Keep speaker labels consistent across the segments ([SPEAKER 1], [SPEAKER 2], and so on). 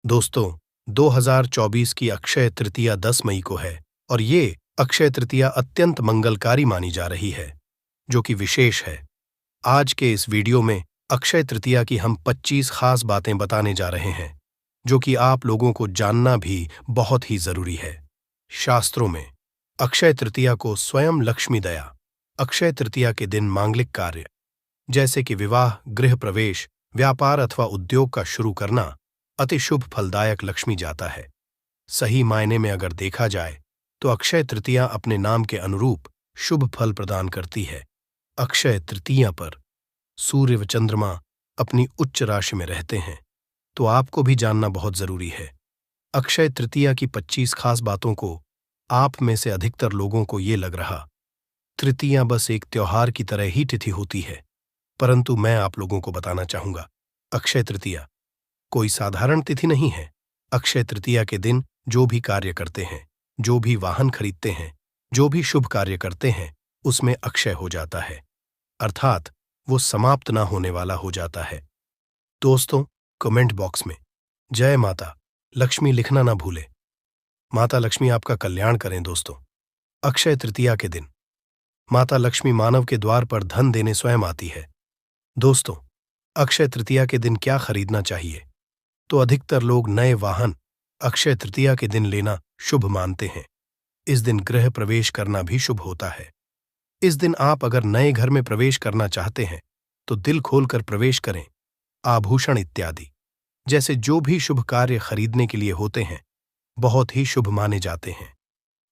[SPEAKER 1] दोस्तों, 2024 की अक्षय तृतीया 10 मई को है और ये अक्षय तृतीया अत्यंत मंगलकारी मानी जा रही है, जो कि विशेष है। आज के इस वीडियो में अक्षय तृतीया की हम 25 खास बातें बताने जा रहे हैं, जो कि आप लोगों को जानना भी बहुत ही जरूरी है। शास्त्रों में अक्षय तृतीया को स्वयं लक्ष्मी दया, अक्षय तृतीया के दिन मांगलिक कार्य जैसे कि विवाह, गृह प्रवेश, व्यापार अथवा उद्योग का शुरू करना अति शुभ फलदायक लक्ष्मी जाता है। सही मायने में अगर देखा जाए तो अक्षय तृतीया अपने नाम के अनुरूप शुभ फल प्रदान करती है। अक्षय तृतीया पर सूर्य व चंद्रमा अपनी उच्च राशि में रहते हैं, तो आपको भी जानना बहुत जरूरी है। अक्षय तृतीया की 25 खास बातों को आप में से अधिकतर लोगों को ये लग रहा तृतीया बस एक त्योहार की तरह ही तिथि होती है, परंतु मैं आप लोगों को बताना चाहूंगा, अक्षय तृतीया कोई साधारण तिथि नहीं है। अक्षय तृतीया के दिन जो भी कार्य करते हैं, जो भी वाहन खरीदते हैं, जो भी शुभ कार्य करते हैं, उसमें अक्षय हो जाता है, अर्थात वो समाप्त ना होने वाला हो जाता है। दोस्तों, कमेंट बॉक्स में जय माता लक्ष्मी लिखना ना भूले। माता लक्ष्मी आपका कल्याण करें। दोस्तों, अक्षय तृतीया के दिन माता लक्ष्मी मानव के द्वार पर धन देने स्वयं आती है। दोस्तों, अक्षय तृतीया के दिन क्या खरीदना चाहिए? तो अधिकतर लोग नए वाहन अक्षय तृतीया के दिन लेना शुभ मानते हैं। इस दिन गृह प्रवेश करना भी शुभ होता है। इस दिन आप अगर नए घर में प्रवेश करना चाहते हैं तो दिल खोलकर प्रवेश करें। आभूषण इत्यादि जैसे जो भी शुभ कार्य खरीदने के लिए होते हैं, बहुत ही शुभ माने जाते हैं।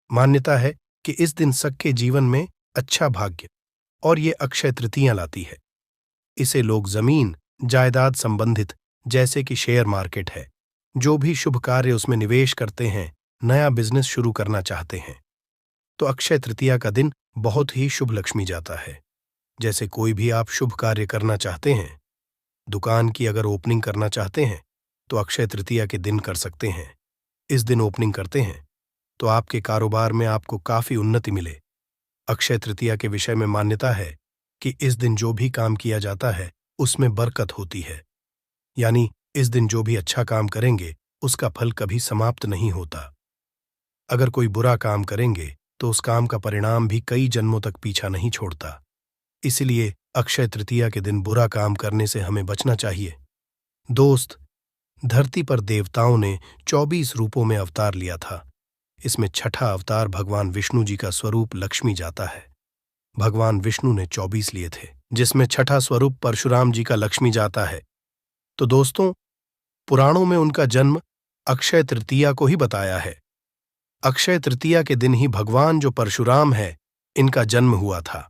[SPEAKER 1] मान्यता है कि इस दिन सबके जीवन में अच्छा भाग्य और ये अक्षय तृतीया लाती है। इसे लोग जमीन जायदाद संबंधित जैसे कि शेयर मार्केट है, जो भी शुभ कार्य उसमें निवेश करते हैं, नया बिजनेस शुरू करना चाहते हैं, तो अक्षय तृतीया का दिन बहुत ही शुभ लक्ष्मी जाता है। जैसे कोई भी आप शुभ कार्य करना चाहते हैं, दुकान की अगर ओपनिंग करना चाहते हैं तो अक्षय तृतीया के दिन कर सकते हैं। इस दिन ओपनिंग करते हैं तो आपके कारोबार में आपको काफी उन्नति मिले। अक्षय तृतीया के विषय में मान्यता है कि इस दिन जो भी काम किया जाता है उसमें बरकत होती है, यानी इस दिन जो भी अच्छा काम करेंगे उसका फल कभी समाप्त नहीं होता। अगर कोई बुरा काम करेंगे तो उस काम का परिणाम भी कई जन्मों तक पीछा नहीं छोड़ता। इसलिए अक्षय तृतीया के दिन बुरा काम करने से हमें बचना चाहिए। दोस्त, धरती पर देवताओं ने 24 रूपों में अवतार लिया था। इसमें छठा अवतार भगवान विष्णु जी का स्वरूप लक्ष्मी जाता है। भगवान विष्णु ने 24 लिए थे, जिसमें छठा स्वरूप परशुराम जी का लक्ष्मी जाता है। तो दोस्तों, पुराणों में उनका जन्म अक्षय तृतीया को ही बताया है। अक्षय तृतीया के दिन ही भगवान जो परशुराम है, इनका जन्म हुआ था।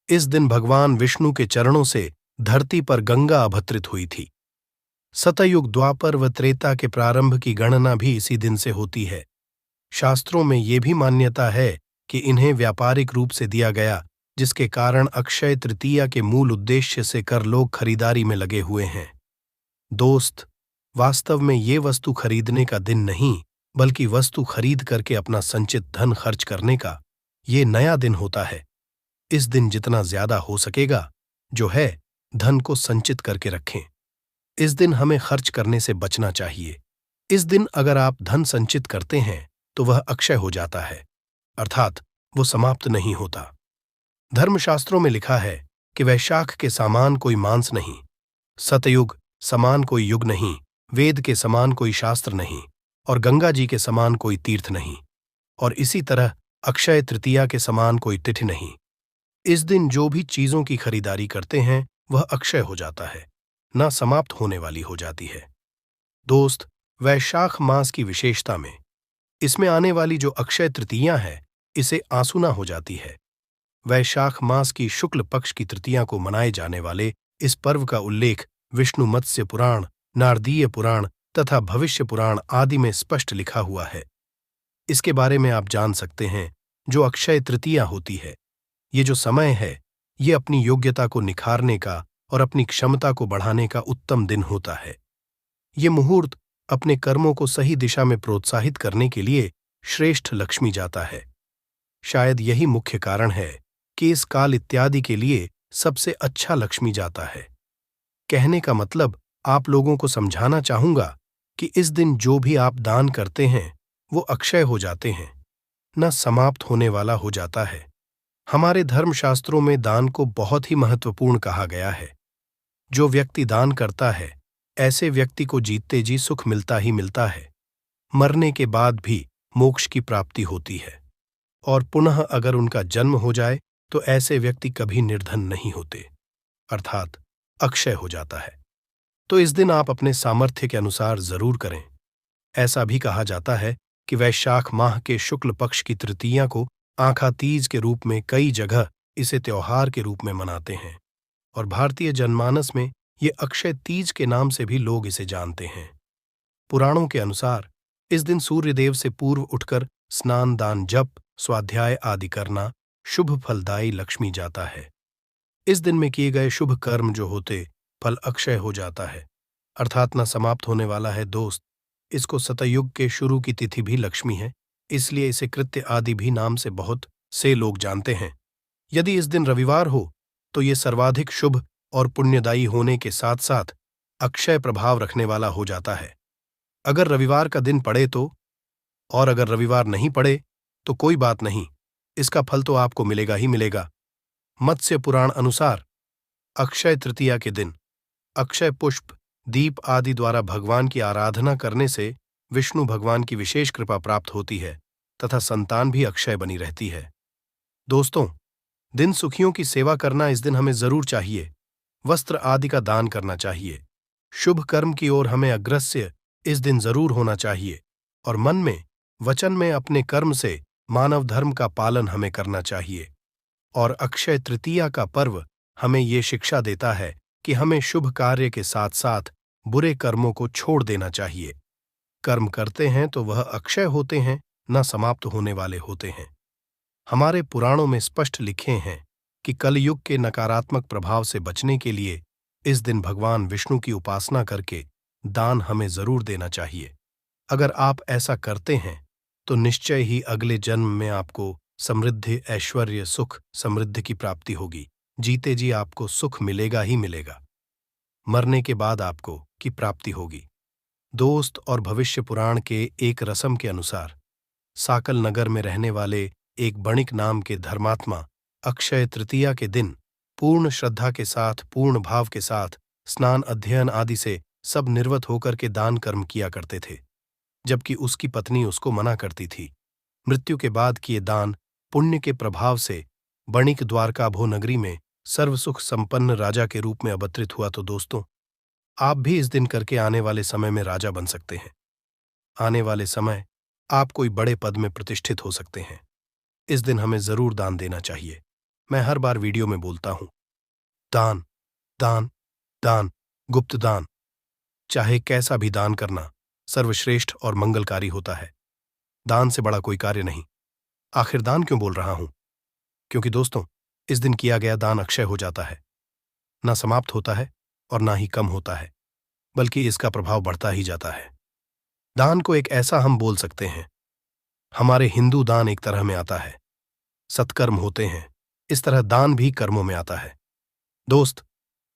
[SPEAKER 1] इस दिन भगवान विष्णु के चरणों से धरती पर गंगा अवतरित हुई थी। सतयुग, द्वापर व त्रेता के प्रारंभ की गणना भी इसी दिन से होती है। शास्त्रों में ये भी मान्यता है कि इन्हें व्यापारिक रूप से दिया गया, जिसके कारण अक्षय तृतीया के मूल उद्देश्य से कर लोग खरीदारी में लगे हुए हैं। दोस्त, वास्तव में ये वस्तु खरीदने का दिन नहीं, बल्कि वस्तु खरीद करके अपना संचित धन खर्च करने का ये नया दिन होता है। इस दिन जितना ज्यादा हो सकेगा जो है धन को संचित करके रखें। इस दिन हमें खर्च करने से बचना चाहिए। इस दिन अगर आप धन संचित करते हैं तो वह अक्षय हो जाता है, अर्थात वो समाप्त नहीं होता। धर्मशास्त्रों में लिखा है कि वैशाख के समान कोई मांस नहीं, सतयुग समान कोई युग नहीं, वेद के समान कोई शास्त्र नहीं और गंगा जी के समान कोई तीर्थ नहीं, और इसी तरह अक्षय तृतीया के समान कोई तिथि नहीं। इस दिन जो भी चीजों की खरीदारी करते हैं वह अक्षय हो जाता है, ना समाप्त होने वाली हो जाती है। दोस्त, वैशाख मास की विशेषता में इसमें आने वाली जो अक्षय तृतीया है, इसे आंसुना हो जाती है। वैशाख मास की शुक्ल पक्ष की तृतीया को मनाए जाने वाले इस पर्व का उल्लेख विष्णु मत्स्य पुराण, नारदीय पुराण तथा भविष्य पुराण आदि में स्पष्ट लिखा हुआ है। इसके बारे में आप जान सकते हैं। जो अक्षय तृतीया होती है, ये जो समय है, ये अपनी योग्यता को निखारने का और अपनी क्षमता को बढ़ाने का उत्तम दिन होता है। ये मुहूर्त अपने कर्मों को सही दिशा में प्रोत्साहित करने के लिए श्रेष्ठ लक्ष्मी जाता है। शायद यही मुख्य कारण है कि इस काल इत्यादि के लिए सबसे अच्छा लक्ष्मी जाता है। कहने का मतलब आप लोगों को समझाना चाहूंगा कि इस दिन जो भी आप दान करते हैं वो अक्षय हो जाते हैं, न समाप्त होने वाला हो जाता है। हमारे धर्मशास्त्रों में दान को बहुत ही महत्वपूर्ण कहा गया है। जो व्यक्ति दान करता है, ऐसे व्यक्ति को जीते जी सुख मिलता ही मिलता है। मरने के बाद भी मोक्ष की प्राप्ति होती है, और पुनः अगर उनका जन्म हो जाए तो ऐसे व्यक्ति कभी निर्धन नहीं होते, अर्थात अक्षय हो जाता है। तो इस दिन आप अपने सामर्थ्य के अनुसार जरूर करें। ऐसा भी कहा जाता है कि वैशाख माह के शुक्ल पक्ष की तृतीया को आँखा तीज के रूप में कई जगह इसे त्योहार के रूप में मनाते हैं, और भारतीय जनमानस में ये अक्षय तीज के नाम से भी लोग इसे जानते हैं। पुराणों के अनुसार इस दिन सूर्यदेव से पूर्व उठकर स्नान, दान, जप, स्वाध्याय आदि करना शुभ फलदायी लक्ष्मी जाता है। इस दिन में किए गए शुभ कर्म जो होते फल अक्षय हो जाता है, अर्थात न समाप्त होने वाला है। दोस्त, इसको सतयुग के शुरू की तिथि भी लक्ष्मी है, इसलिए इसे कृत्य आदि भी नाम से बहुत से लोग जानते हैं। यदि इस दिन रविवार हो तो ये सर्वाधिक शुभ और पुण्यदायी होने के साथ साथ अक्षय प्रभाव रखने वाला हो जाता है। अगर रविवार का दिन पड़े तो, और अगर रविवार नहीं पड़े तो कोई बात नहीं, इसका फल तो आपको मिलेगा ही मिलेगा। मत्स्य पुराण अनुसार अक्षय तृतीया के दिन अक्षय पुष्प, दीप आदि द्वारा भगवान की आराधना करने से विष्णु भगवान की विशेष कृपा प्राप्त होती है तथा संतान भी अक्षय बनी रहती है। दोस्तों, दिन सुखियों की सेवा करना इस दिन हमें जरूर चाहिए। वस्त्र आदि का दान करना चाहिए। शुभ कर्म की ओर हमें अग्रसर इस दिन जरूर होना चाहिए, और मन में, वचन में अपने कर्म से मानव धर्म का पालन हमें करना चाहिए। और अक्षय तृतीया का पर्व हमें ये शिक्षा देता है कि हमें शुभ कार्य के साथ साथ बुरे कर्मों को छोड़ देना चाहिए। कर्म करते हैं तो वह अक्षय होते हैं, न समाप्त होने वाले होते हैं। हमारे पुराणों में स्पष्ट लिखे हैं कि कलयुग के नकारात्मक प्रभाव से बचने के लिए इस दिन भगवान विष्णु की उपासना करके दान हमें जरूर देना चाहिए। अगर आप ऐसा करते हैं तो निश्चय ही अगले जन्म में आपको समृद्धि, ऐश्वर्य, सुख, समृद्धि की प्राप्ति होगी। जीते जी आपको सुख मिलेगा ही मिलेगा। मरने के बाद आपको की प्राप्ति होगी। दोस्त, और भविष्य पुराण के एक रस्म के अनुसार साकल नगर में रहने वाले एक बणिक नाम के धर्मात्मा अक्षय तृतीया के दिन पूर्ण श्रद्धा के साथ, पूर्ण भाव के साथ स्नान, अध्ययन आदि से सब निर्वत होकर के दान कर्म किया करते थे, जबकि उसकी पत्नी उसको मना करती थी। मृत्यु के बाद किए दान पुण्य के प्रभाव से बणिक द्वारकाभो नगरी में सर्वसुख संपन्न राजा के रूप में अवतरित हुआ। तो दोस्तों, आप भी इस दिन करके आने वाले समय में राजा बन सकते हैं। आने वाले समय आप कोई बड़े पद में प्रतिष्ठित हो सकते हैं। इस दिन हमें जरूर दान देना चाहिए। मैं हर बार वीडियो में बोलता हूं, दान, दान, दान, गुप्त दान, चाहे कैसा भी दान करना सर्वश्रेष्ठ और मंगलकारी होता है। दान से बड़ा कोई कार्य नहीं। आखिर दान क्यों बोल रहा हूं? क्योंकि दोस्तों, इस दिन किया गया दान अक्षय हो जाता है, ना समाप्त होता है और ना ही कम होता है, बल्कि इसका प्रभाव बढ़ता ही जाता है। दान को एक ऐसा हम बोल सकते हैं, हमारे हिंदू दान एक तरह में आता है, सत्कर्म होते हैं, इस तरह दान भी कर्मों में आता है। दोस्त,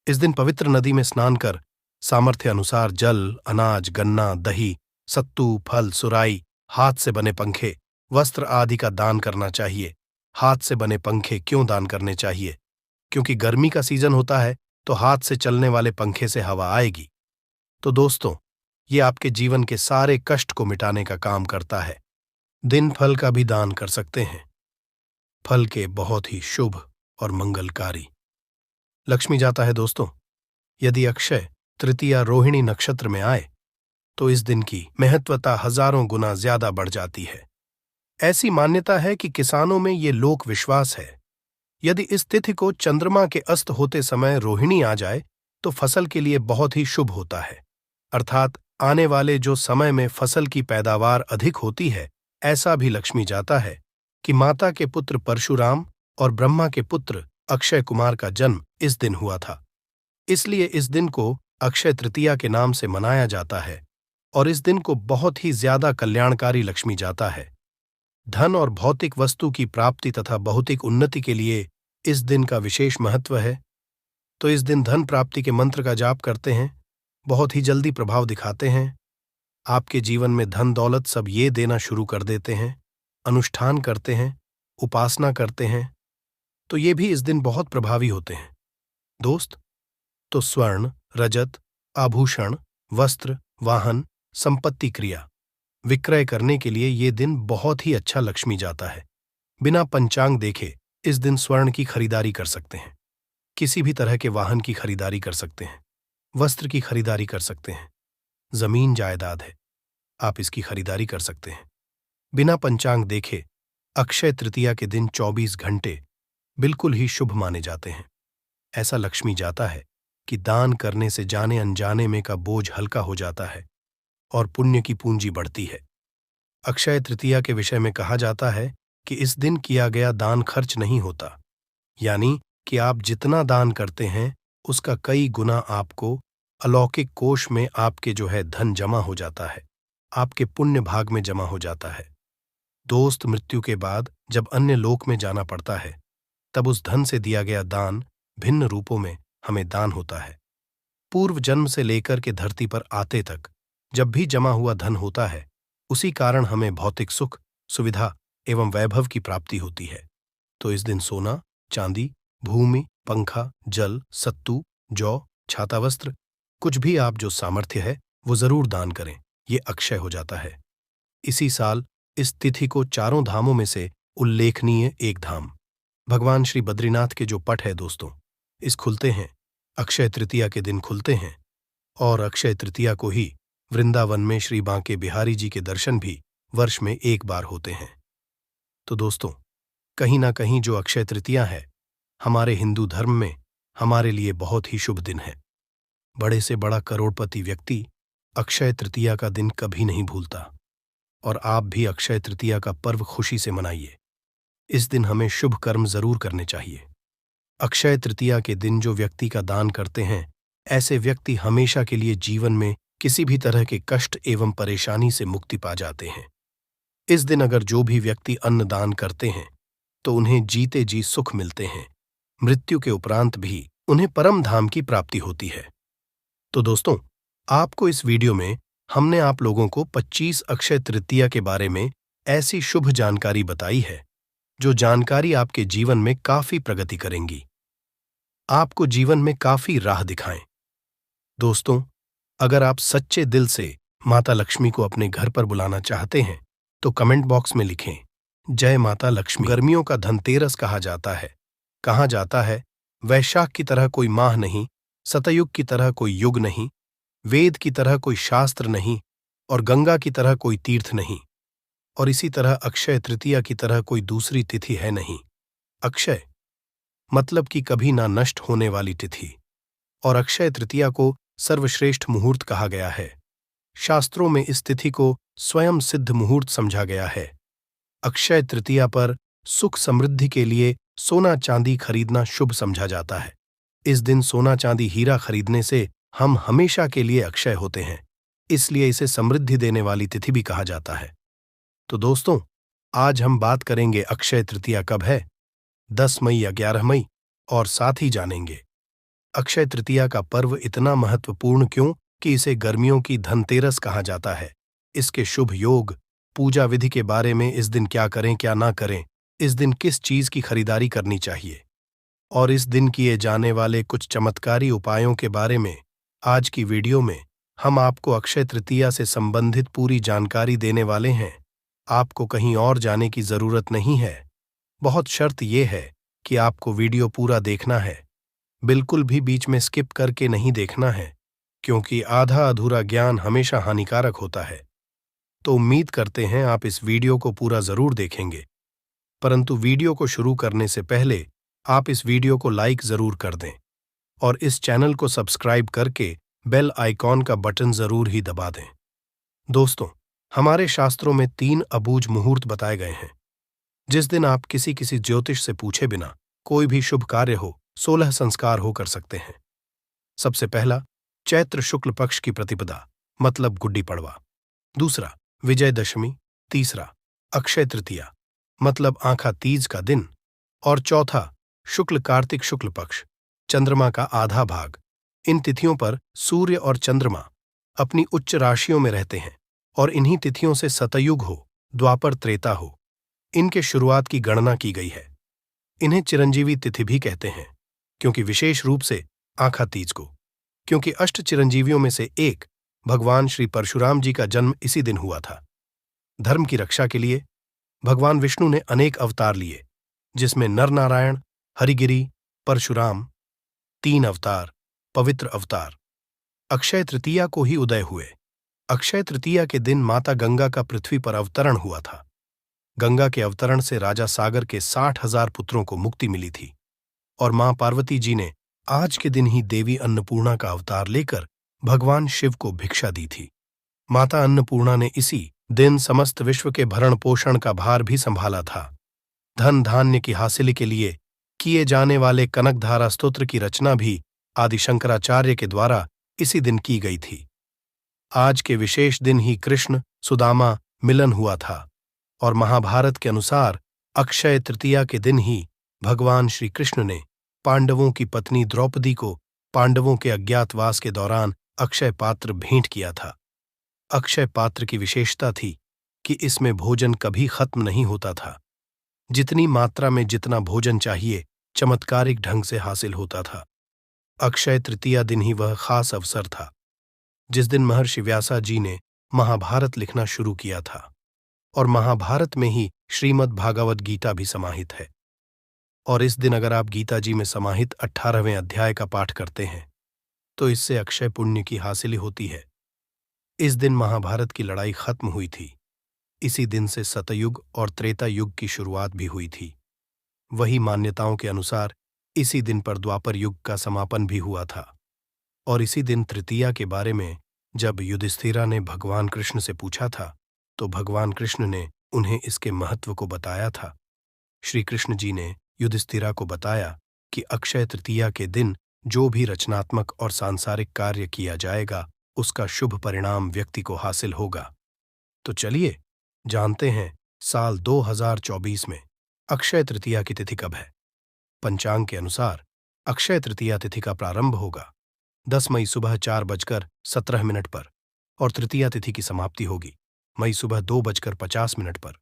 [SPEAKER 1] इस दिन पवित्र नदी में स्नान कर सामर्थ्य अनुसार जल, अनाज, गन्ना, दही, सत्तू, फल, सुराई, हाथ से बने पंखे, वस्त्र आदि का दान करना चाहिए। हाथ से बने पंखे क्यों दान करने चाहिए? क्योंकि गर्मी का सीजन होता है तो हाथ से चलने वाले पंखे से हवा आएगी। तो दोस्तों, ये आपके जीवन के सारे कष्ट को मिटाने का काम करता है। दिन फल का भी दान कर सकते हैं, फल के बहुत ही शुभ और मंगलकारी लक्ष्मी जाता है। दोस्तों, यदि अक्षय तृतीया रोहिणी नक्षत्र में आए तो इस दिन की महत्वता हजारों गुना ज्यादा बढ़ जाती है। ऐसी मान्यता है कि किसानों में ये लोक विश्वास है, यदि इस तिथि को चंद्रमा के अस्त होते समय रोहिणी आ जाए तो फसल के लिए बहुत ही शुभ होता है, अर्थात आने वाले जो समय में फसल की पैदावार अधिक होती है। ऐसा भी लक्ष्मी जाता है कि माता के पुत्र परशुराम और ब्रह्मा के पुत्र अक्षय कुमार का जन्म इस दिन हुआ था, इसलिए इस दिन को अक्षय तृतीया के नाम से मनाया जाता है, और इस दिन को बहुत ही ज्यादा कल्याणकारी लक्ष्मी जाता है। धन और भौतिक वस्तु की प्राप्ति तथा भौतिक उन्नति के लिए इस दिन का विशेष महत्व है। तो इस दिन धन प्राप्ति के मंत्र का जाप करते हैं, बहुत ही जल्दी प्रभाव दिखाते हैं। आपके जीवन में धन दौलत सब ये देना शुरू कर देते हैं, अनुष्ठान करते हैं, उपासना करते हैं, तो ये भी इस दिन बहुत प्रभावी होते हैं। दोस्त, तो स्वर्ण, रजत, आभूषण, वस्त्र, वाहन, संपत्ति क्रिया विक्रय करने के लिए ये दिन बहुत ही अच्छा लक्ष्मी जाता है। बिना पंचांग देखे इस दिन स्वर्ण की खरीदारी कर सकते हैं, किसी भी तरह के वाहन की खरीदारी कर सकते हैं, वस्त्र की खरीदारी कर सकते हैं, जमीन जायदाद है, आप इसकी खरीदारी कर सकते हैं। बिना पंचांग देखे अक्षय तृतीया के दिन 24 घंटे बिल्कुल ही शुभ माने जाते हैं। ऐसा लक्ष्मी जाता है कि दान करने से जाने अनजाने में का बोझ हल्का हो जाता है और पुण्य की पूंजी बढ़ती है। अक्षय तृतीया के विषय में कहा जाता है कि इस दिन किया गया दान खर्च नहीं होता, यानी कि आप जितना दान करते हैं उसका कई गुना आपको अलौकिक कोष में आपके धन जमा हो जाता है, आपके पुण्य भाग में जमा हो जाता है। दोस्त, मृत्यु के बाद जब अन्य लोक में जाना पड़ता है तब उस धन से दिया गया दान भिन्न रूपों में हमें दान होता है। पूर्व जन्म से लेकर के धरती पर आते तक जब भी जमा हुआ धन होता है उसी कारण हमें भौतिक सुख, सुविधा एवं वैभव की प्राप्ति होती है। तो इस दिन सोना, चांदी, भूमि, पंखा, जल, सत्तू, जौ, छाता, वस्त्र, कुछ भी आप जो सामर्थ्य है वो जरूर दान करें, ये अक्षय हो जाता है। इसी साल इस तिथि को चारों धामों में से उल्लेखनीय एक धाम भगवान श्री बद्रीनाथ के जो पट है दोस्तों, इस खुलते हैं, अक्षय तृतीया के दिन खुलते हैं और अक्षय तृतीया को ही वृंदावन में श्री बांके बिहारी जी के दर्शन भी वर्ष में एक बार होते हैं। तो दोस्तों, कहीं ना कहीं जो अक्षय तृतीया है हमारे हिंदू धर्म में हमारे लिए बहुत ही शुभ दिन है। बड़े से बड़ा करोड़पति व्यक्ति अक्षय तृतीया का दिन कभी नहीं भूलता और आप भी अक्षय तृतीया का पर्व खुशी से मनाइए। इस दिन हमें शुभ कर्म जरूर करने चाहिए। अक्षय तृतीया के दिन जो व्यक्ति का दान करते हैं ऐसे व्यक्ति हमेशा के लिए जीवन में किसी भी तरह के कष्ट एवं परेशानी से मुक्ति पा जाते हैं। इस दिन अगर जो भी व्यक्ति अन्न दान करते हैं तो उन्हें जीते जी सुख मिलते हैं, मृत्यु के उपरांत भी उन्हें परम धाम की प्राप्ति होती है। तो दोस्तों, आपको इस वीडियो में हमने आप लोगों को 25 अक्षय तृतीया के बारे में ऐसी शुभ जानकारी बताई है जो जानकारी आपके जीवन में काफी प्रगति करेंगी, आपको जीवन में काफी राह दिखाएं। दोस्तों, अगर आप सच्चे दिल से माता लक्ष्मी को अपने घर पर बुलाना चाहते हैं तो कमेंट बॉक्स में लिखें, जय माता लक्ष्मी। गर्मियों का धनतेरस कहा जाता है। कहा जाता है वैशाख की तरह कोई माह नहीं, सतयुग की तरह कोई युग नहीं, वेद की तरह कोई शास्त्र नहीं और गंगा की तरह कोई तीर्थ नहीं, और इसी तरह अक्षय तृतीया की तरह कोई दूसरी तिथि है नहीं। अक्षय मतलब कि कभी ना नष्ट होने वाली तिथि, और अक्षय तृतीया को सर्वश्रेष्ठ मुहूर्त कहा गया है। शास्त्रों में इस तिथि को स्वयं सिद्ध मुहूर्त समझा गया है। अक्षय तृतीया पर सुख समृद्धि के लिए सोना चांदी खरीदना शुभ समझा जाता है। इस दिन सोना चांदी हीरा खरीदने से हम हमेशा के लिए अक्षय होते हैं, इसलिए इसे समृद्धि देने वाली तिथि भी कहा जाता है। तो दोस्तों, आज हम बात करेंगे अक्षय तृतीया कब है, 10 मई या 11 मई, और साथ ही जानेंगे अक्षय तृतीया का पर्व इतना महत्वपूर्ण क्यों कि इसे गर्मियों की धनतेरस कहा जाता है। इसके शुभ योग, पूजा विधि के बारे में, इस दिन क्या करें क्या ना करें, इस दिन किस चीज की खरीदारी करनी चाहिए और इस दिन किए जाने वाले कुछ चमत्कारी उपायों के बारे में आज की वीडियो में हम आपको अक्षय तृतीया से संबंधित पूरी जानकारी देने वाले हैं। आपको कहीं और जाने की जरूरत नहीं है। बहुत शर्त यह है कि आपको वीडियो पूरा देखना है, बिल्कुल भी बीच में स्किप करके नहीं देखना है, क्योंकि आधा अधूरा ज्ञान हमेशा हानिकारक होता है। तो उम्मीद करते हैं आप इस वीडियो को पूरा जरूर देखेंगे, परंतु वीडियो को शुरू करने से पहले आप इस वीडियो को लाइक जरूर कर दें और इस चैनल को सब्सक्राइब करके बेल आइकॉन का बटन जरूर ही दबा दें। दोस्तों, हमारे शास्त्रों में 3 अबूझ मुहूर्त बताए गए हैं जिस दिन आप किसी ज्योतिष से पूछे बिना कोई भी शुभ कार्य हो, 16 संस्कार हो कर सकते हैं। सबसे पहला, चैत्र शुक्ल पक्ष की प्रतिपदा मतलब गुड्डी पड़वा। दूसरा, विजयदशमी। तीसरा, अक्षय तृतीया मतलब आँखा तीज का दिन। और चौथा, शुक्ल कार्तिक शुक्ल पक्ष, चंद्रमा का आधा भाग। इन तिथियों पर सूर्य और चंद्रमा अपनी उच्च राशियों में रहते हैं, और इन्हीं तिथियों से सतयुग हो, द्वापर, त्रेता हो, इनके शुरुआत की गणना की गई है। इन्हें चिरंजीवी तिथि भी कहते हैं, क्योंकि विशेष रूप से आखा तीज को, क्योंकि अष्ट चिरंजीवियों में से एक भगवान श्री परशुराम जी का जन्म इसी दिन हुआ था। धर्म की रक्षा के लिए भगवान विष्णु ने अनेक अवतार लिए, जिसमें नरनारायण, हरिगिरि, परशुराम, 3 अवतार, पवित्र अवतार। अक्षय तृतीया को ही उदय हुए। अक्षय तृतीया के दिन माता गंगा का पृथ्वी पर अवतरण हुआ था। गंगा के अवतरण से राजा सागर के 60,000 पुत्रों को मुक्ति मिली थी और मां पार्वती जी ने आज के दिन ही देवी अन्नपूर्णा का अवतार लेकर भगवान शिव को भिक्षा दी थी। माता अन्नपूर्णा ने इसी दिन समस्त विश्व के भरण पोषण का भार भी संभाला था। धन धान्य की हासिली के लिए किए जाने वाले कनकधारा स्तोत्र की रचना भी आदि शंकराचार्य के द्वारा इसी दिन की गई थी। आज के विशेष दिन ही कृष्ण सुदामा मिलन हुआ था और महाभारत के अनुसार अक्षय तृतीया के दिन ही भगवान श्री कृष्ण ने पांडवों की पत्नी द्रौपदी को पांडवों के अज्ञातवास के दौरान अक्षय पात्र भेंट किया था। अक्षय पात्र की विशेषता थी कि इसमें भोजन कभी खत्म नहीं होता था। जितनी मात्रा में जितना भोजन चाहिए चमत्कारिक ढंग से हासिल होता था। अक्षय तृतीया दिन ही वह खास अवसर था जिस दिन महर्षि व्यासा जी ने महाभारत लिखना शुरू किया था और महाभारत में ही श्रीमद् भागवत गीता भी समाहित है। और इस दिन अगर आप गीता जी में समाहित 18वें अध्याय का पाठ करते हैं तो इससे अक्षय पुण्य की हासिल होती है। इस दिन महाभारत की लड़ाई खत्म हुई थी। इसी दिन से सतयुग और त्रेता युग की शुरुआत भी हुई थी। वही मान्यताओं के अनुसार इसी दिन पर द्वापर युग का समापन भी हुआ था। और इसी दिन तृतीया के बारे में जब युधिष्ठिरा ने भगवान कृष्ण से पूछा था तो भगवान कृष्ण ने उन्हें इसके महत्व को बताया था। श्री कृष्ण जी ने युधिष्ठिरा को बताया कि अक्षय तृतीया के दिन जो भी रचनात्मक और सांसारिक कार्य किया जाएगा उसका शुभ परिणाम व्यक्ति को हासिल होगा। तो चलिए जानते हैं साल 2024 में अक्षय तृतीया की तिथि कब है। पंचांग के अनुसार अक्षय तृतीया तिथि का प्रारंभ होगा 10 मई सुबह 4:17 पर और तृतीया तिथि की समाप्ति होगी मई सुबह 2:50 पर।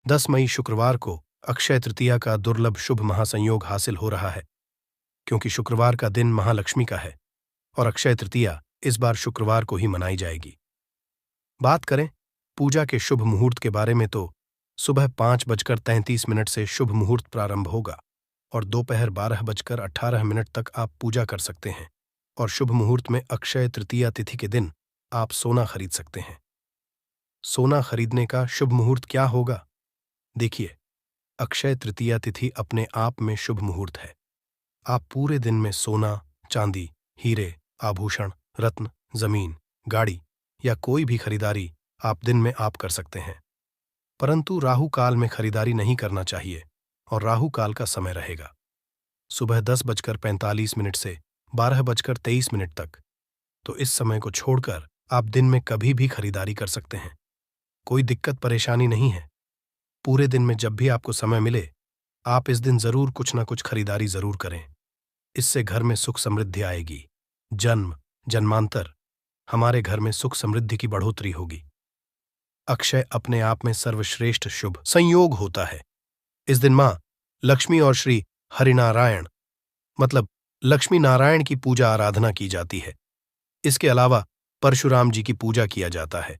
[SPEAKER 1] 10 मई शुक्रवार को अक्षय तृतीया का दुर्लभ शुभ महासंयोग हासिल हो रहा है, क्योंकि शुक्रवार का दिन महालक्ष्मी का है और अक्षय तृतीया इस बार शुक्रवार को ही मनाई जाएगी। बात करें पूजा के शुभ मुहूर्त के बारे में तो सुबह 5:33 से शुभ मुहूर्त प्रारंभ होगा और दोपहर 12:18 तक आप पूजा कर सकते हैं और शुभ मुहूर्त में अक्षय तृतीया तिथि के दिन आप सोना खरीद सकते हैं। सोना खरीदने का शुभ मुहूर्त क्या होगा? देखिए, अक्षय तृतीया तिथि अपने आप में शुभ मुहूर्त है। आप पूरे दिन में सोना, चांदी, हीरे, आभूषण, रत्न, जमीन, गाड़ी या कोई भी खरीदारी आप दिन में आप कर सकते हैं। परंतु राहु काल में खरीदारी नहीं करना चाहिए और राहु काल का समय रहेगा सुबह 10:45 से 12:23 तक। तो इस समय को छोड़कर आप दिन में कभी भी खरीदारी कर सकते हैं। कोई दिक्कत परेशानी नहीं है। पूरे दिन में जब भी आपको समय मिले आप इस दिन जरूर कुछ ना कुछ खरीदारी जरूर करें। इससे घर में सुख समृद्धि आएगी। जन्म जन्मांतर हमारे घर में सुख समृद्धि की बढ़ोतरी होगी। अक्षय अपने आप में सर्वश्रेष्ठ शुभ संयोग होता है। इस दिन मां लक्ष्मी और श्री हरिनारायण मतलब लक्ष्मी नारायण की पूजा आराधना की जाती है। इसके अलावा परशुराम जी की पूजा किया जाता है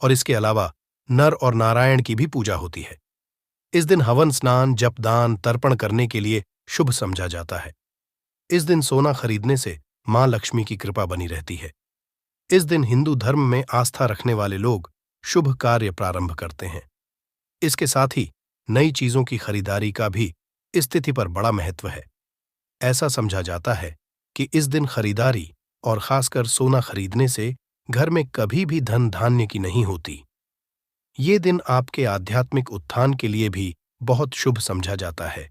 [SPEAKER 1] और इसके अलावा नर और नारायण की भी पूजा होती है। इस दिन हवन, स्नान, जप, दान, तर्पण करने के लिए शुभ समझा जाता है। इस दिन सोना खरीदने से मां लक्ष्मी की कृपा बनी रहती है। इस दिन हिंदू धर्म में आस्था रखने वाले लोग शुभ कार्य प्रारंभ करते हैं। इसके साथ ही नई चीजों की खरीदारी का भी इस तिथि पर बड़ा महत्व है। ऐसा समझा जाता है कि इस दिन खरीदारी और खासकर सोना खरीदने से घर में कभी भी धन धान्य की नहीं होती। ये दिन आपके आध्यात्मिक उत्थान के लिए भी बहुत शुभ समझा जाता है।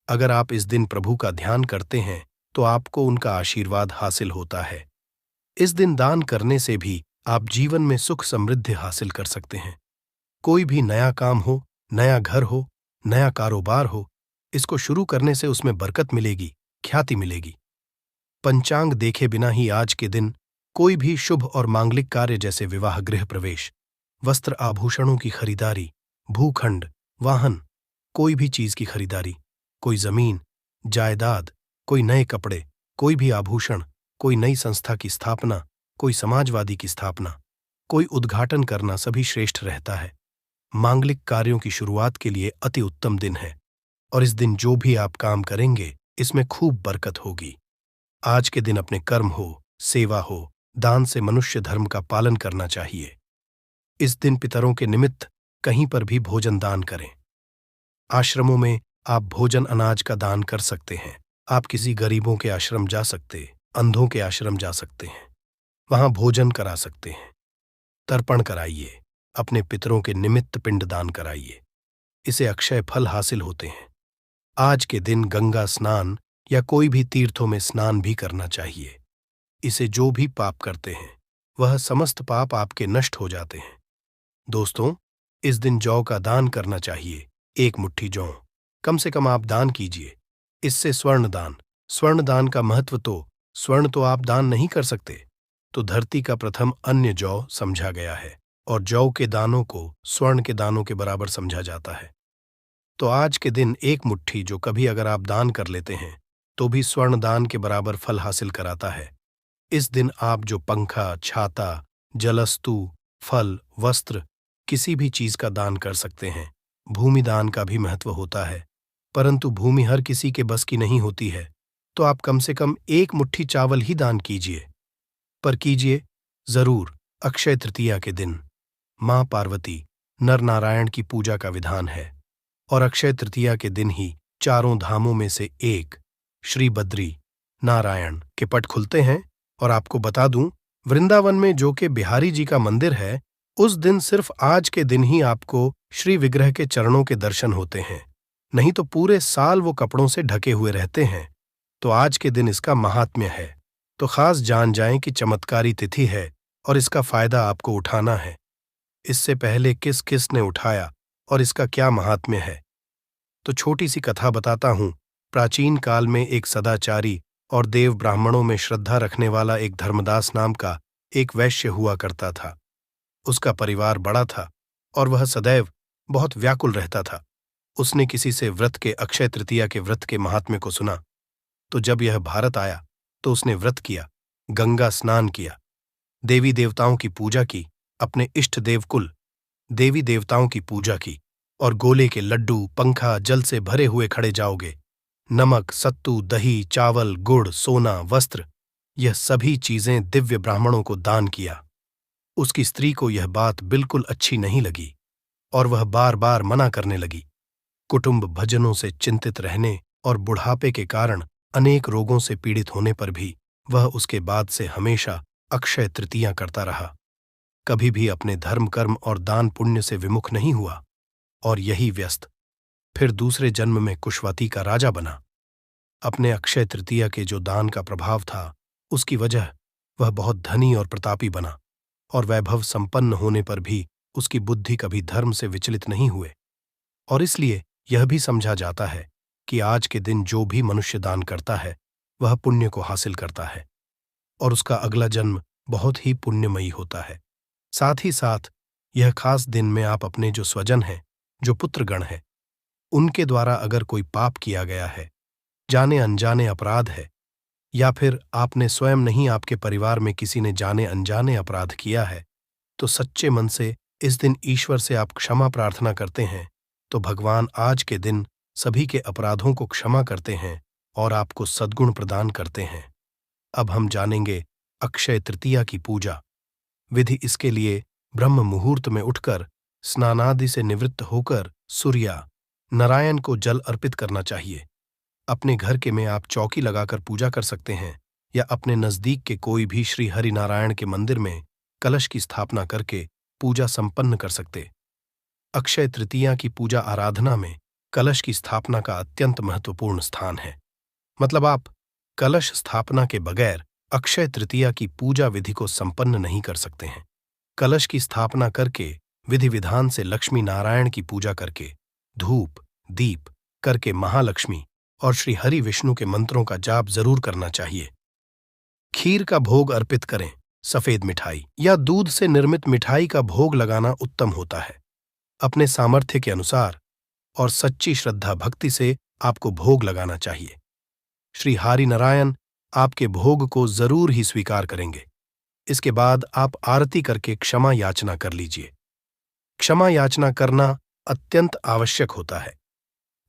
[SPEAKER 1] अगर आप इस दिन प्रभु का ध्यान करते हैं तो आपको उनका आशीर्वाद हासिल होता है। इस दिन दान करने से भी आप जीवन में सुख समृद्धि हासिल कर सकते हैं। कोई भी नया काम हो, नया घर हो, नया कारोबार हो, इसको शुरू करने से उसमें बरकत मिलेगी, ख्याति मिलेगी। पंचांग देखे बिना ही आज के दिन कोई भी शुभ और मांगलिक कार्य जैसे विवाह, गृह प्रवेश, वस्त्र आभूषणों की खरीदारी, भूखंड, वाहन, कोई भी चीज की खरीदारी, कोई जमीन, जायदाद, कोई नए कपड़े, कोई भी आभूषण, कोई नई संस्था की स्थापना, कोई समाजवादी की स्थापना, कोई उद्घाटन करना सभी श्रेष्ठ रहता है। मांगलिक कार्यों की शुरुआत के लिए अति उत्तम दिन है और इस दिन जो भी आप काम करेंगे इसमें खूब बरकत होगी। आज के दिन अपने कर्म हो, सेवा हो, दान से मनुष्य धर्म का पालन करना चाहिए। इस दिन पितरों के निमित्त कहीं पर भी भोजन दान करें। आश्रमों में आप भोजन अनाज का दान कर सकते हैं। आप किसी गरीबों के आश्रम जा सकते, अंधों के आश्रम जा सकते हैं, वहां भोजन करा सकते हैं। तर्पण कराइए, अपने पितरों के निमित्त पिंड दान कराइए, इसे अक्षय फल हासिल होते हैं। आज के दिन गंगा स्नान या कोई भी तीर्थों में स्नान भी करना चाहिए। इसे जो भी पाप करते हैं वह समस्त पाप आपके नष्ट हो जाते हैं। दोस्तों, इस दिन जौ का दान करना चाहिए। 1 मुट्ठी जौ कम से कम आप दान कीजिए। इससे स्वर्ण दान का महत्व तो स्वर्ण तो आप दान नहीं कर सकते, तो धरती का प्रथम अन्य जौ समझा गया है और जौ के दानों को स्वर्ण के दानों के बराबर समझा जाता है। तो आज के दिन 1 मुट्ठी जो कभी अगर आप दान कर लेते हैं तो भी स्वर्ण दान के बराबर फल हासिल कराता है। इस दिन आप जो पंखा, छाता, जलस्तु, फल, वस्त्र, किसी भी चीज का दान कर सकते हैं। भूमि दान का भी महत्व होता है, परंतु भूमि हर किसी के बस की नहीं होती है, तो आप कम से कम 1 मुट्ठी चावल ही दान कीजिए, पर कीजिए जरूर अक्षय तृतीया के दिन। मां पार्वती, नर नारायण की पूजा का विधान है और अक्षय तृतीया के दिन ही चारों धामों में से एक श्री बद्री नारायण के पट खुलते हैं। और आपको बता दूं, वृंदावन में जो कि बिहारी जी का मंदिर है, उस दिन सिर्फ आज के दिन ही आपको श्री विग्रह के चरणों के दर्शन होते हैं, नहीं तो पूरे साल वो कपड़ों से ढके हुए रहते हैं। तो आज के दिन इसका महात्म्य है, तो खास जान जाएं कि चमत्कारी तिथि है और इसका फायदा आपको उठाना है। इससे पहले किस किस ने उठाया और इसका क्या महात्म्य है, तो छोटी सी कथा बताता हूं। प्राचीन काल में एक सदाचारी और देव ब्राह्मणों में श्रद्धा रखने वाला एक धर्मदास नाम का एक वैश्य हुआ करता था। उसका परिवार बड़ा था और वह सदैव बहुत व्याकुल रहता था। उसने किसी से व्रत के अक्षय तृतीया के व्रत के महात्म्य को सुना, तो जब यह भारत आया तो उसने व्रत किया, गंगा स्नान किया, देवी देवताओं की पूजा की, अपने इष्ट देवकुल देवी देवताओं की पूजा की और गोले के लड्डू, पंखा, जल से भरे हुए खड़े जाओगे, नमक, सत्तू, दही, चावल, गुड़, सोना, वस्त्र, यह सभी चीजें दिव्य ब्राह्मणों को दान किया। उसकी स्त्री को यह बात बिल्कुल अच्छी नहीं लगी और वह बार बार मना करने लगी। कुटुंब भजनों से चिंतित रहने और बुढ़ापे के कारण अनेक रोगों से पीड़ित होने पर भी वह उसके बाद से हमेशा अक्षय तृतीया करता रहा। कभी भी अपने धर्म, कर्म और दान पुण्य से विमुख नहीं हुआ और यही व्यस्त फिर दूसरे जन्म में कुशवती का राजा बना। अपने अक्षय तृतीया के जो दान का प्रभाव था, उसकी वजह वह बहुत धनी और प्रतापी बना और वैभव संपन्न होने पर भी उसकी बुद्धि कभी धर्म से विचलित नहीं हुए। और इसलिए यह भी समझा जाता है कि आज के दिन जो भी मनुष्य दान करता है वह पुण्य को हासिल करता है और उसका अगला जन्म बहुत ही पुण्यमयी होता है। साथ ही साथ यह खास दिन में आप अपने जो स्वजन हैं, जो पुत्रगण हैं, उनके द्वारा अगर कोई पाप किया गया है, जाने अनजाने अपराध है, या फिर आपने स्वयं नहीं, आपके परिवार में किसी ने जाने अनजाने अपराध किया है, तो सच्चे मन से इस दिन ईश्वर से आप क्षमा प्रार्थना करते हैं, तो भगवान आज के दिन सभी के अपराधों को क्षमा करते हैं और आपको सद्गुण प्रदान करते हैं। अब हम जानेंगे अक्षय तृतीया की पूजा विधि। इसके लिए ब्रह्म मुहूर्त में उठकर स्नानादि से निवृत्त होकर सूर्या नारायण को जल अर्पित करना चाहिए। अपने घर के में आप चौकी लगाकर पूजा कर सकते हैं या अपने नजदीक के कोई भी श्री हरि नारायण के मंदिर में कलश की स्थापना करके पूजा संपन्न कर सकते। अक्षय तृतीया की पूजा आराधना में कलश की स्थापना का अत्यंत महत्वपूर्ण स्थान है। मतलब आप कलश स्थापना के बगैर अक्षय तृतीया की पूजा विधि को संपन्न नहीं कर सकते हैं। कलश की स्थापना करके विधि विधान से लक्ष्मी नारायण की पूजा करके धूप दीप करके महालक्ष्मी और श्री हरि विष्णु के मंत्रों का जाप जरूर करना चाहिए। खीर का भोग अर्पित करें, सफेद मिठाई या दूध से निर्मित मिठाई का भोग लगाना उत्तम होता है। अपने सामर्थ्य के अनुसार और सच्ची श्रद्धा भक्ति से आपको भोग लगाना चाहिए। श्री हरि नारायण आपके भोग को जरूर ही स्वीकार करेंगे। इसके बाद आप आरती करके क्षमा याचना कर लीजिए। क्षमा याचना करना अत्यंत आवश्यक होता है,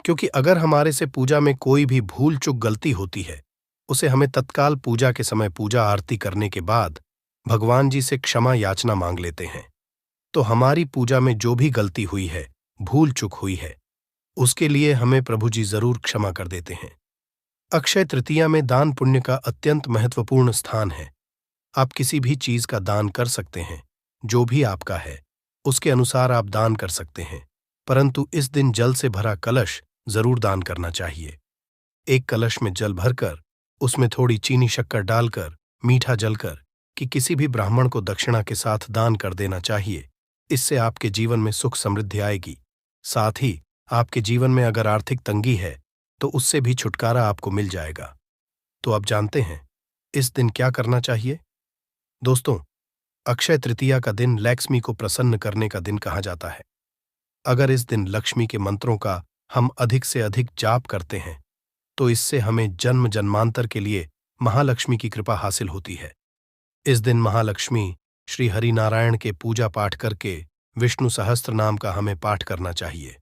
[SPEAKER 1] क्योंकि अगर हमारे से पूजा में कोई भी भूल चूक गलती होती है, उसे हमें तत्काल पूजा के समय पूजा आरती करने के बाद भगवान जी से क्षमा याचना मांग लेते हैं, तो हमारी पूजा में जो भी गलती हुई है, भूल चूक हुई है, उसके लिए हमें प्रभु जी जरूर क्षमा कर देते हैं। अक्षय तृतीया में दान पुण्य का अत्यंत महत्वपूर्ण स्थान है। आप किसी भी चीज का दान कर सकते हैं, जो भी आपका है उसके अनुसार आप दान कर सकते हैं, परंतु इस दिन जल से भरा कलश जरूर दान करना चाहिए। एक कलश में जल भरकर उसमें थोड़ी चीनी शक्कर डालकर मीठा जलकर कि किसी भी ब्राह्मण को दक्षिणा के साथ दान कर देना चाहिए। इससे आपके जीवन में सुख समृद्धि आएगी। साथ ही आपके जीवन में अगर आर्थिक तंगी है तो उससे भी छुटकारा आपको मिल जाएगा। तो आप जानते हैं इस दिन क्या करना चाहिए? दोस्तों, अक्षय तृतीया का दिन लक्ष्मी को प्रसन्न करने का दिन कहा जाता है। अगर इस दिन लक्ष्मी के मंत्रों का हम अधिक से अधिक जाप करते हैं तो इससे हमें जन्म जन्मांतर के लिए महालक्ष्मी की कृपा हासिल होती है। इस दिन महालक्ष्मी श्री हरि नारायण के पूजा पाठ करके विष्णु सहस्त्र नाम का हमें पाठ करना चाहिए।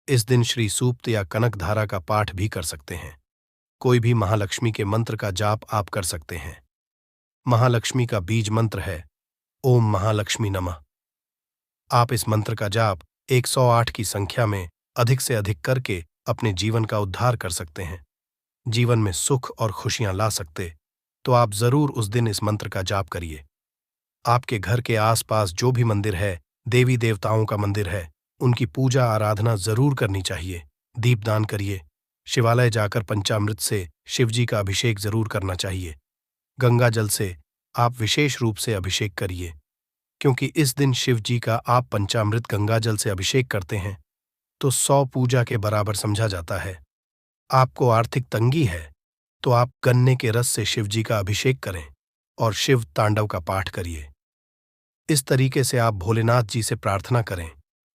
[SPEAKER 1] इस दिन श्री सूक्त या कनक धारा का पाठ भी कर सकते हैं। कोई भी महालक्ष्मी के मंत्र का जाप आप कर सकते हैं। महालक्ष्मी का बीज मंत्र है ओम महालक्ष्मी नमः। आप इस मंत्र का जाप 108 की संख्या में अधिक से अधिक करके अपने जीवन का उद्धार कर सकते हैं, जीवन में सुख और खुशियां ला सकते। तो आप जरूर उस दिन इस मंत्र का जाप करिए। आपके घर के आसपास जो भी मंदिर है, देवी देवताओं का मंदिर है, उनकी पूजा आराधना जरूर करनी चाहिए। दीपदान करिए। शिवालय जाकर पंचामृत से शिवजी का अभिषेक जरूर करना चाहिए। गंगा जल से आप विशेष रूप से अभिषेक करिए, क्योंकि इस दिन शिव जी का आप पंचामृत गंगा जल से अभिषेक करते हैं तो 100 पूजा के बराबर समझा जाता है। आपको आर्थिक तंगी है तो आप गन्ने के रस से शिव जी का अभिषेक करें और शिव तांडव का पाठ करिए। इस तरीके से आप भोलेनाथ जी से प्रार्थना करें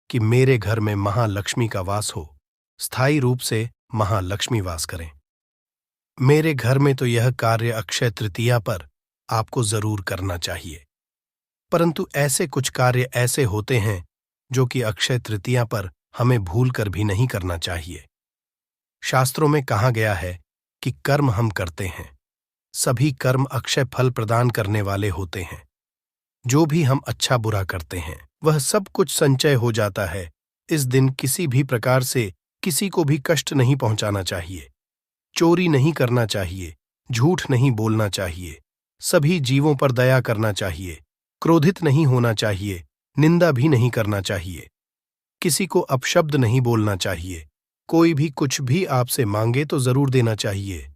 [SPEAKER 1] कि मेरे घर में महालक्ष्मी का वास हो, स्थायी रूप से महालक्ष्मी वास करें। मेरे घर में तो यह कार्य अक्षय तृतीया पर आपको जरूर करना चाहिए, परंतु ऐसे कुछ कार्य ऐसे होते हैं जो कि अक्षय तृतीया पर हमें भूल कर भी नहीं करना चाहिए। शास्त्रों में कहा गया है कि कर्म हम करते हैं, सभी कर्म अक्षय फल प्रदान करने वाले होते हैं। जो भी हम अच्छा बुरा करते हैं वह सब कुछ संचय हो जाता है। इस दिन किसी भी प्रकार से किसी को भी कष्ट नहीं पहुंचाना चाहिए, चोरी नहीं करना चाहिए, झूठ नहीं बोलना चाहिए, सभी जीवों पर दया करना चाहिए, क्रोधित नहीं होना चाहिए, निंदा भी नहीं करना चाहिए, किसी को अपशब्द नहीं बोलना चाहिए। कोई भी कुछ भी आपसे मांगे तो जरूर देना चाहिए,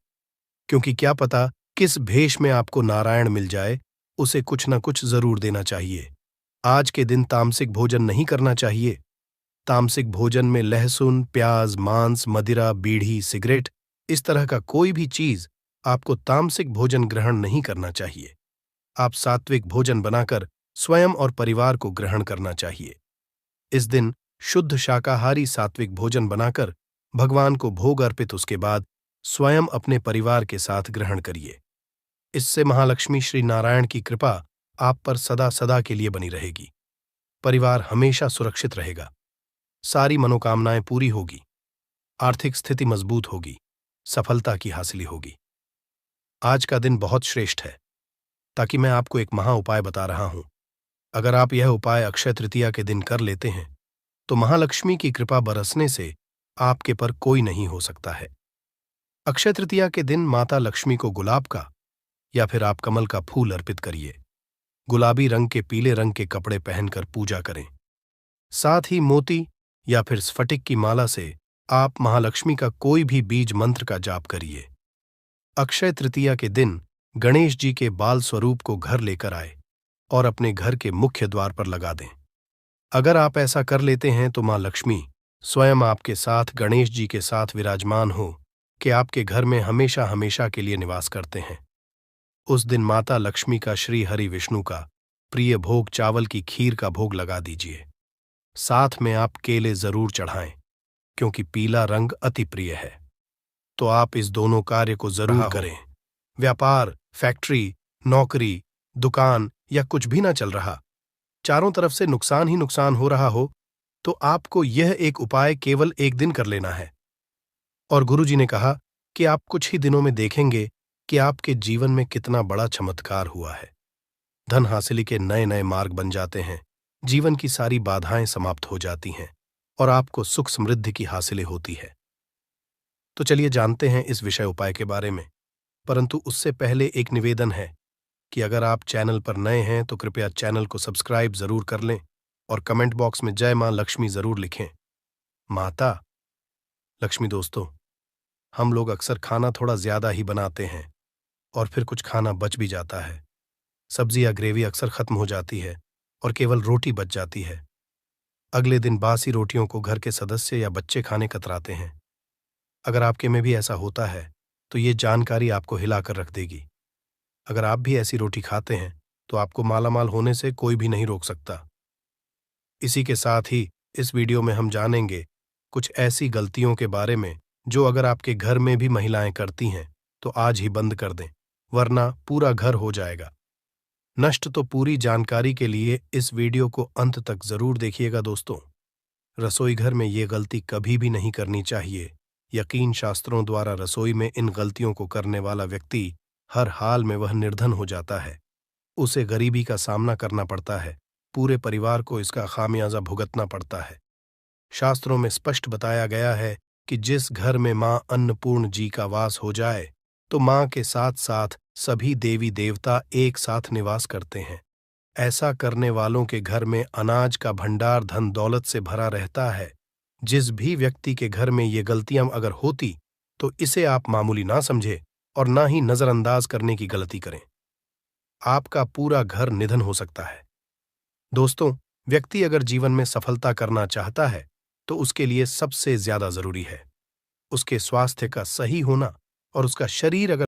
[SPEAKER 1] क्योंकि क्या पता किस भेष में आपको नारायण मिल जाए, उसे कुछ न कुछ जरूर देना चाहिए। आज के दिन तामसिक भोजन नहीं करना चाहिए। तामसिक भोजन में लहसुन, प्याज, मांस, मदिरा, बीड़ी, सिगरेट, इस तरह का कोई भी चीज आपको तामसिक भोजन ग्रहण नहीं करना चाहिए। आप सात्विक भोजन बनाकर स्वयं और परिवार को ग्रहण करना चाहिए। इस दिन शुद्ध शाकाहारी सात्विक भोजन बनाकर भगवान को भोग अर्पित उसके बाद स्वयं अपने परिवार के साथ ग्रहण करिए। इससे महालक्ष्मी श्री नारायण की कृपा आप पर सदा सदा के लिए बनी रहेगी। परिवार हमेशा सुरक्षित रहेगा, सारी मनोकामनाएं पूरी होगी, आर्थिक स्थिति मजबूत होगी, सफलता की हासिली होगी। आज का दिन बहुत श्रेष्ठ है, ताकि मैं आपको एक महा उपाय बता रहा हूं। अगर आप यह उपाय अक्षय तृतीया के दिन कर लेते हैं तो महालक्ष्मी की कृपा बरसने से आपके पर कोई नहीं हो सकता है। अक्षय तृतीया के दिन माता लक्ष्मी को गुलाब का या फिर आप कमल का फूल अर्पित करिए। गुलाबी रंग के पीले रंग के कपड़े पहनकर पूजा करें। साथ ही मोती या फिर स्फटिक की माला से आप महालक्ष्मी का कोई भी बीज मंत्र का जाप करिए। अक्षय तृतीया के दिन गणेश जी के बाल स्वरूप को घर लेकर आए और अपने घर के मुख्य द्वार पर लगा दें। अगर आप ऐसा कर लेते हैं तो मां लक्ष्मी स्वयं आपके साथ गणेश जी के साथ विराजमान हो कि आपके घर में हमेशा हमेशा के लिए निवास करते हैं। उस दिन माता लक्ष्मी का श्री हरि विष्णु का प्रिय भोग चावल की खीर का भोग लगा दीजिए। साथ में आप केले जरूर चढ़ाएं, क्योंकि पीला रंग अति प्रिय है। तो आप इस दोनों कार्य को जरूर करें। व्यापार, फैक्ट्री, नौकरी, दुकान या कुछ भी ना चल रहा, चारों तरफ से नुकसान ही नुकसान हो रहा हो, तो आपको यह एक उपाय केवल एक दिन कर लेना है। और गुरुजी ने कहा कि आप कुछ ही दिनों में देखेंगे कि आपके जीवन में कितना बड़ा चमत्कार हुआ है। धन हासिली के नए नए मार्ग बन जाते हैं, जीवन की सारी बाधाएं समाप्त हो जाती हैं और आपको सुख समृद्धि की हासिलें होती है। तो चलिए जानते हैं इस विषय उपाय के बारे में, परंतु उससे पहले एक निवेदन है कि अगर आप चैनल पर नए हैं तो कृपया चैनल को सब्सक्राइब जरूर कर लें और कमेंट बॉक्स में जय मां लक्ष्मी जरूर लिखें। माता लक्ष्मी दोस्तों, हम लोग अक्सर खाना थोड़ा ज्यादा ही बनाते हैं और फिर कुछ खाना बच भी जाता है। सब्जी या ग्रेवी अक्सर खत्म हो जाती है और केवल रोटी बच जाती है। अगले दिन बासी रोटियों को घर के सदस्य या बच्चे खाने कतराते हैं। अगर आपके में भी ऐसा होता है तो ये जानकारी आपको हिलाकर रख देगी। अगर आप भी ऐसी रोटी खाते हैं तो आपको मालामाल होने से कोई भी नहीं रोक सकता। इसी के साथ ही इस वीडियो में हम जानेंगे कुछ ऐसी गलतियों के बारे में जो अगर आपके घर में भी महिलाएं करती हैं तो आज ही बंद कर दें, वरना पूरा घर हो जाएगा नष्ट। तो पूरी जानकारी के लिए इस वीडियो को अंत तक जरूर देखिएगा दोस्तों। रसोई घर में ये गलती कभी भी नहीं करनी चाहिए। यकीन शास्त्रों द्वारा रसोई में इन गलतियों को करने वाला व्यक्ति हर हाल में वह निर्धन हो जाता है, उसे गरीबी का सामना करना पड़ता है, पूरे परिवार को इसका खामियाजा भुगतना पड़ता है। शास्त्रों में स्पष्ट बताया गया है कि जिस घर में मां अन्नपूर्ण जी का वास हो जाए तो मां के साथ साथ सभी देवी देवता एक साथ निवास करते हैं। ऐसा करने वालों के घर में अनाज का भंडार धन दौलत से भरा रहता है। जिस भी व्यक्ति के घर में ये गलतियां अगर होती तो इसे आप मामूली ना समझे और ना ही नजरअंदाज करने की गलती करें। आपका पूरा घर निधन हो सकता है। दोस्तों, व्यक्ति अगर जीवन में सफलता करना चाहता है तो उसके लिए सबसे ज्यादा जरूरी है उसके स्वास्थ्य का सही होना और उसका शरीर अगर